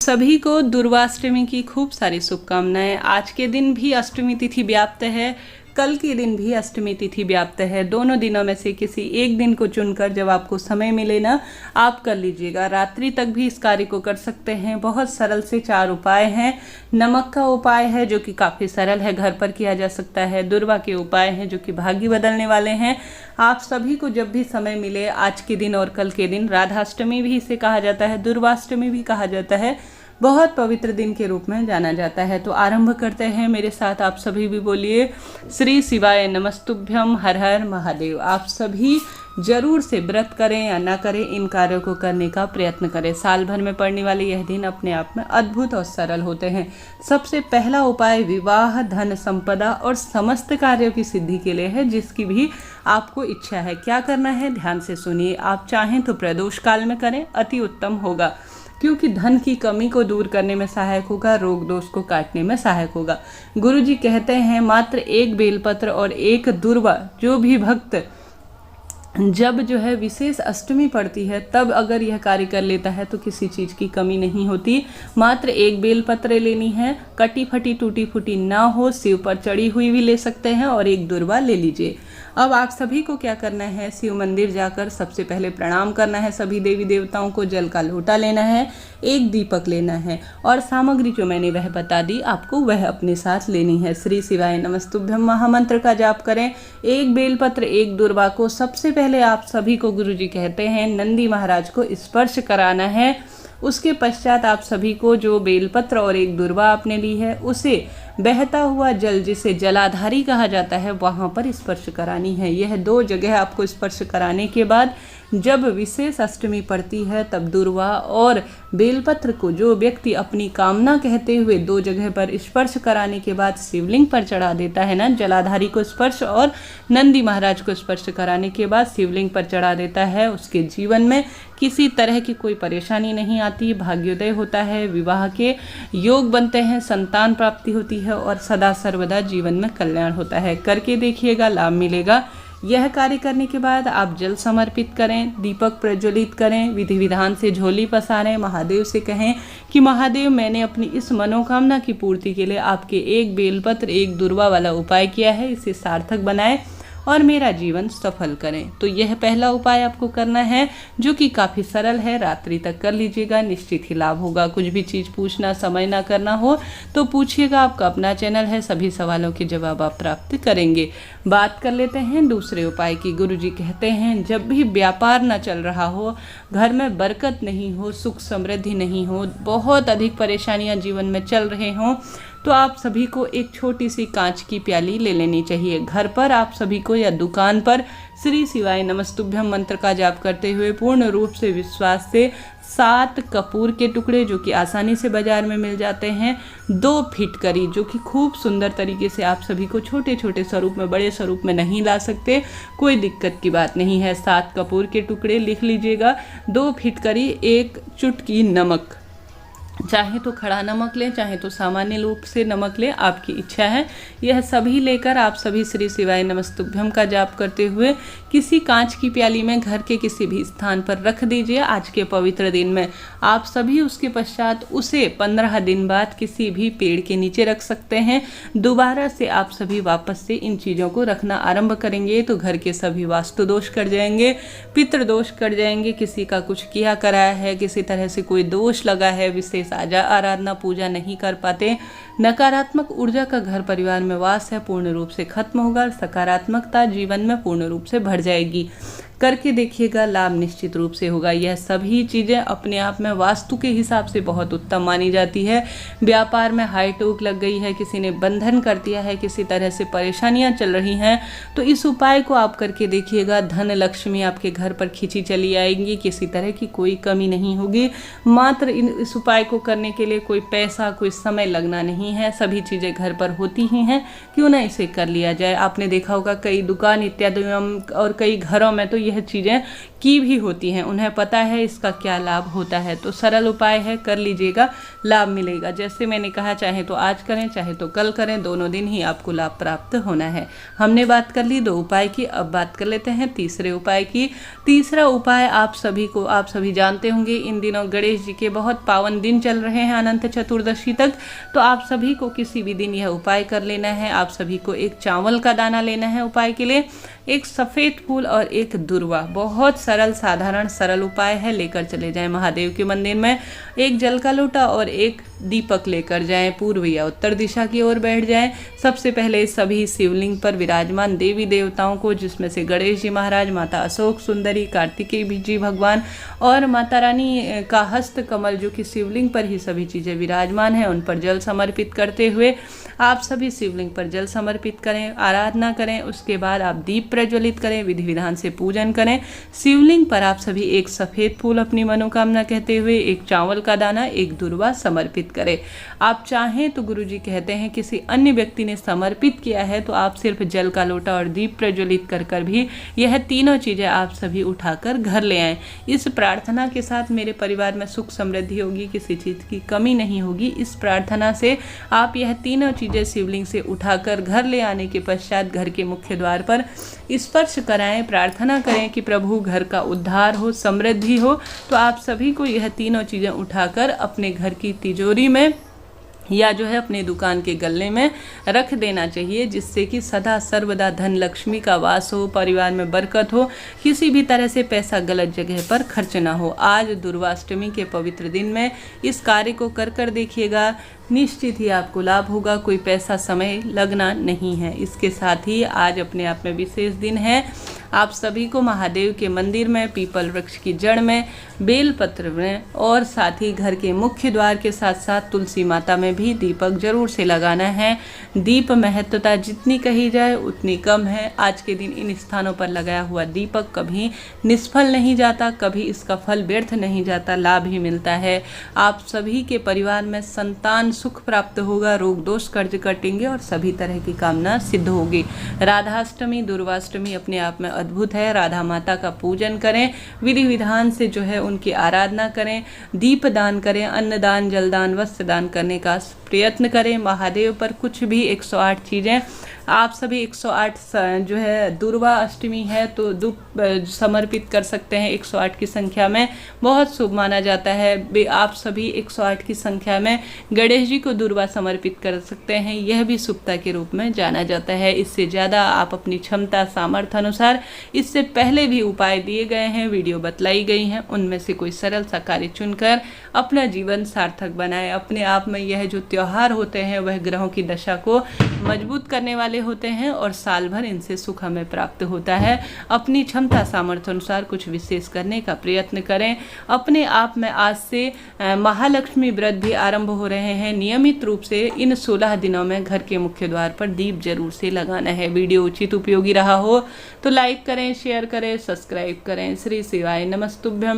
सभी को दुर्वाष्टमी की खूब सारी शुभकामनाएं। आज के दिन भी अष्टमी तिथि व्याप्त है, कल के दिन भी अष्टमी तिथि व्याप्त है। दोनों दिनों में से किसी एक दिन को चुनकर जब आपको समय मिले ना, आप कर लीजिएगा। रात्रि तक भी इस कार्य को कर सकते हैं। बहुत सरल से 4 उपाय हैं। नमक का उपाय है जो कि काफ़ी सरल है, घर पर किया जा सकता है। दुर्वा के उपाय हैं जो कि भाग्य बदलने वाले हैं। आप सभी को जब भी समय मिले, आज के दिन और कल के दिन, राधाष्टमी भी इसे कहा जाता है, दुर्वाष्टमी भी कहा जाता है, बहुत पवित्र दिन के रूप में जाना जाता है। तो आरंभ करते हैं। मेरे साथ आप सभी भी बोलिए, श्री शिवाय नमस्तुभ्यम, हर हर महादेव। आप सभी जरूर से व्रत करें या ना करें, इन कार्यों को करने का प्रयत्न करें। साल भर में पड़ने वाले यह दिन अपने आप में अद्भुत और सरल होते हैं। सबसे पहला उपाय विवाह, धन, संपदा और समस्त कार्यों की सिद्धि के लिए है, जिसकी भी आपको इच्छा है। क्या करना है, ध्यान से सुनिए। आप चाहें तो प्रदोष काल में करें, अति उत्तम होगा, क्योंकि धन की कमी को दूर करने में सहायक होगा, रोग दोष को काटने में सहायक होगा। गुरुजी कहते हैं मात्र 1 बेलपत्र और 1 दुर्वा, जो भी भक्त जब जो है विशेष अष्टमी पड़ती है तब अगर यह कार्य कर लेता है तो किसी चीज़ की कमी नहीं होती। मात्र 1 बेलपत्र लेनी है, कटी फटी टूटी फूटी ना हो, शिव पर चढ़ी हुई भी ले सकते हैं, और 1 दुर्वा ले लीजिए। अब आप सभी को क्या करना है, शिव मंदिर जाकर सबसे पहले प्रणाम करना है सभी देवी देवताओं को। जल का लोटा लेना है, 1 दीपक लेना है, और सामग्री जो मैंने वह बता दी आपको, वह अपने साथ लेनी है। श्री शिवाय नमस्तुभ्यम महामंत्र का जाप करें। 1 बेलपत्र 1 दुर्वा को सबसे पहले आप सभी को गुरुजी कहते हैं नंदी महाराज को स्पर्श कराना है। उसके पश्चात आप सभी को जो बेलपत्र और 1 दुर्वा आपने ली है, उसे बहता हुआ जल, जिसे जलाधारी कहा जाता है, वहाँ पर स्पर्श करानी है। यह 2 जगह आपको स्पर्श कराने के बाद जब विशेष अष्टमी पड़ती है तब दुर्वा और बेलपत्र को जो व्यक्ति अपनी कामना कहते हुए 2 जगह पर स्पर्श कराने के बाद शिवलिंग पर चढ़ा देता है ना, जलाधारी को स्पर्श और नंदी महाराज को स्पर्श कराने के बाद शिवलिंग पर चढ़ा देता है, उसके जीवन में किसी तरह की कोई परेशानी नहीं आती, भाग्योदय होता है, विवाह के योग बनते हैं, संतान प्राप्ति होती है और सदा सर्वदा जीवन में कल्याण होता है। करके देखिएगा, लाभ मिलेगा। यह कार्य करने के बाद आप जल समर्पित करें, दीपक प्रज्वलित करें, विधि विधान से झोली पसारें, महादेव से कहें कि महादेव, मैंने अपनी इस मनोकामना की पूर्ति के लिए आपके 1 बेलपत्र 1 दुर्वा वाला उपाय किया है, इसे सार्थक बनाएं और मेरा जीवन सफल करें। तो यह पहला उपाय आपको करना है, जो कि काफ़ी सरल है। रात्रि तक कर लीजिएगा, निश्चित ही लाभ होगा। कुछ भी चीज़ पूछना, समय ना करना हो तो पूछिएगा, आपका अपना चैनल है, सभी सवालों के जवाब आप प्राप्त करेंगे। बात कर लेते हैं दूसरे उपाय की। गुरुजी कहते हैं जब भी व्यापार ना चल रहा हो, घर में बरकत नहीं हो, सुख समृद्धि नहीं हो, बहुत अधिक परेशानियां जीवन में चल रहे हों, तो आप सभी को एक छोटी सी कांच की प्याली ले लेनी चाहिए। घर पर आप सभी को या दुकान पर श्री शिवाय नमस्तुभ्यम मंत्र का जाप करते हुए पूर्ण रूप से विश्वास से 7 कपूर के टुकड़े, जो कि आसानी से बाजार में मिल जाते हैं, 2 फिटकरी, जो कि खूब सुंदर तरीके से आप सभी को छोटे छोटे स्वरूप में, बड़े स्वरूप में नहीं ला सकते, कोई दिक्कत की बात नहीं है। 7 कपूर के टुकड़े लिख लीजिएगा, 2 फिटकरी, 1 चुटकी नमक, चाहे तो खड़ा नमक लें, चाहे तो सामान्य रूप से नमक लें, आपकी इच्छा है। यह सभी लेकर आप सभी श्री शिवाय नमस्तुभ्यम का जाप करते हुए किसी कांच की प्याली में घर के किसी भी स्थान पर रख दीजिए आज के पवित्र दिन में। आप सभी उसके पश्चात उसे 15 दिन बाद किसी भी पेड़ के नीचे रख सकते हैं। दोबारा से आप सभी वापस से इन चीज़ों को रखना आरंभ करेंगे तो घर के सभी वास्तु दोष कट जाएंगे, पितृ दोष कट जाएंगे। किसी का कुछ किया कराया है, किसी तरह से कोई दोष लगा है, विशेष आजा आराधना पूजा नहीं कर पाते, नकारात्मक ऊर्जा का घर परिवार में वास है, पूर्ण रूप से खत्म होगा। सकारात्मकता जीवन में पूर्ण रूप से भर जाएगी। करके देखिएगा, लाभ निश्चित रूप से होगा। यह सभी चीज़ें अपने आप में वास्तु के हिसाब से बहुत उत्तम मानी जाती है। व्यापार में हाई टोक लग गई है, किसी ने बंधन कर दिया है, किसी तरह से परेशानियां चल रही हैं, तो इस उपाय को आप करके देखिएगा। धन लक्ष्मी आपके घर पर खींची चली आएंगी, किसी तरह की कोई कमी नहीं होगी। मात्र इस उपाय को करने के लिए कोई पैसा, कोई समय लगना नहीं नहीं है, सभी चीज़ें घर पर होती ही हैं, क्यों ना इसे कर लिया जाए। आपने देखा होगा कई दुकान इत्यादि और कई घरों में तो यह चीज़ें की भी होती हैं, उन्हें पता है इसका क्या लाभ होता है। तो सरल उपाय है, कर लीजिएगा, लाभ मिलेगा। जैसे मैंने कहा, चाहे तो आज करें चाहे तो कल करें, दोनों दिन ही आपको लाभ प्राप्त होना है। हमने बात कर ली 2 उपाय की, अब बात कर लेते हैं तीसरे उपाय की। तीसरा उपाय आप सभी जानते होंगे, इन दिनों गणेश जी के बहुत पावन दिन चल रहे हैं अनंत चतुर्दशी तक। तो आप सभी को किसी भी दिन यह उपाय कर लेना है। आप सभी को एक चावल का दाना लेना है उपाय के लिए, एक सफ़ेद फूल और एक दुर्वा। बहुत सरल साधारण सरल उपाय है। लेकर चले जाएं महादेव के मंदिर में, एक जल का लोटा और एक दीपक लेकर जाएं, पूर्व या उत्तर दिशा की ओर बैठ जाएं। सबसे पहले सभी शिवलिंग पर विराजमान देवी देवताओं को, जिसमें से गणेश जी महाराज, माता अशोक सुंदरी, कार्तिकेय जी भगवान और माता रानी का हस्त कमल, जो कि शिवलिंग पर ही सभी चीज़ें विराजमान हैं, उन पर जल समर्पित करते हुए आप सभी शिवलिंग पर जल समर्पित करें, आराधना करें। उसके बाद आप दीप प्रज्वलित करें, विधि विधान से पूजन करें। शिवलिंग पर आप सभी एक सफ़ेद फूल अपनी मनोकामना कहते हुए, एक चावल का दाना, एक दुर्वा समर्पित करें। आप चाहें तो गुरुजी कहते हैं किसी अन्य व्यक्ति ने समर्पित किया है तो आप सिर्फ जल का लोटा और दीप प्रज्वलित कर भी यह तीनों चीज़ें आप सभी उठाकर घर ले आएँ। इस प्रार्थना के साथ मेरे परिवार में सुख समृद्धि होगी, किसी चीज़ की कमी नहीं होगी। इस प्रार्थना से आप यह तीनों चीज़ें शिवलिंग से उठाकर घर ले आने के पश्चात घर के मुख्य द्वार पर स्पर्श कराएं, प्रार्थना करें कि प्रभु घर का उद्धार हो, समृद्धि हो। तो आप सभी को यह तीनों चीज़ें उठाकर अपने घर की तिजोरी में या जो है अपने दुकान के गल्ले में रख देना चाहिए, जिससे कि सदा सर्वदा धन लक्ष्मी का वास हो, परिवार में बरकत हो, किसी भी तरह से पैसा गलत जगह पर खर्च ना हो। आज दुर्वाष्टमी के पवित्र दिन में इस कार्य को कर देखिएगा, निश्चित ही आपको लाभ होगा, कोई पैसा समय लगना नहीं है। इसके साथ ही आज अपने आप में विशेष दिन है। आप सभी को महादेव के मंदिर में, पीपल वृक्ष की जड़ में, बेलपत्र में और साथ ही घर के मुख्य द्वार के साथ साथ तुलसी माता में भी दीपक जरूर से लगाना है। दीप महत्वता जितनी कही जाए उतनी कम है। आज के दिन इन स्थानों पर लगाया हुआ दीपक कभी निष्फल नहीं जाता, कभी इसका फल व्यर्थ नहीं जाता, लाभ ही मिलता है। आप सभी के परिवार में संतान सुख प्राप्त होगा, रोग दोष कर्ज कटेंगे और सभी तरह की कामना सिद्ध होगी। राधाष्टमी दुर्वाष्टमी अपने आप में अद्भुत है। राधा माता का पूजन करें, विधि विधान से जो है उनकी आराधना करें, दीप दान करें, अन्न दान, जल दान, वस्त्र दान करने का प्रयत्न करें। महादेव पर कुछ भी 108 चीज़ें आप सभी 108 जो है दुर्वा अष्टमी है तो दुप समर्पित कर सकते हैं। 108 की संख्या में बहुत शुभ माना जाता है। आप सभी 108 की संख्या में गणेश जी को दुर्वा समर्पित कर सकते हैं, यह भी शुभता के रूप में जाना जाता है। इससे ज़्यादा आप अपनी क्षमता सामर्थ्य अनुसार, इससे पहले भी उपाय दिए गए हैं, वीडियो बतलाई गई हैं, उनमें से कोई सरल सा कार्य चुनकर अपना जीवन सार्थक बनाएं। अपने आप में यह जो त्यौहार होते हैं वह ग्रहों की दशा को मजबूत करने वाले होते हैं और साल भर इनसे सुख हमें प्राप्त होता है। अपनी क्षमता सामर्थ्य अनुसार कुछ विशेष करने का प्रयत्न करें। अपने आप में आज से महालक्ष्मी व्रत भी आरंभ हो रहे हैं। नियमित रूप से इन 16 दिनों में घर के मुख्य द्वार पर दीप जरूर से लगाना है। वीडियो उचित उपयोगी रहा हो तो लाइक करें, शेयर करें, सब्सक्राइब करें। श्री शिवाय नमस्तुभ्यम।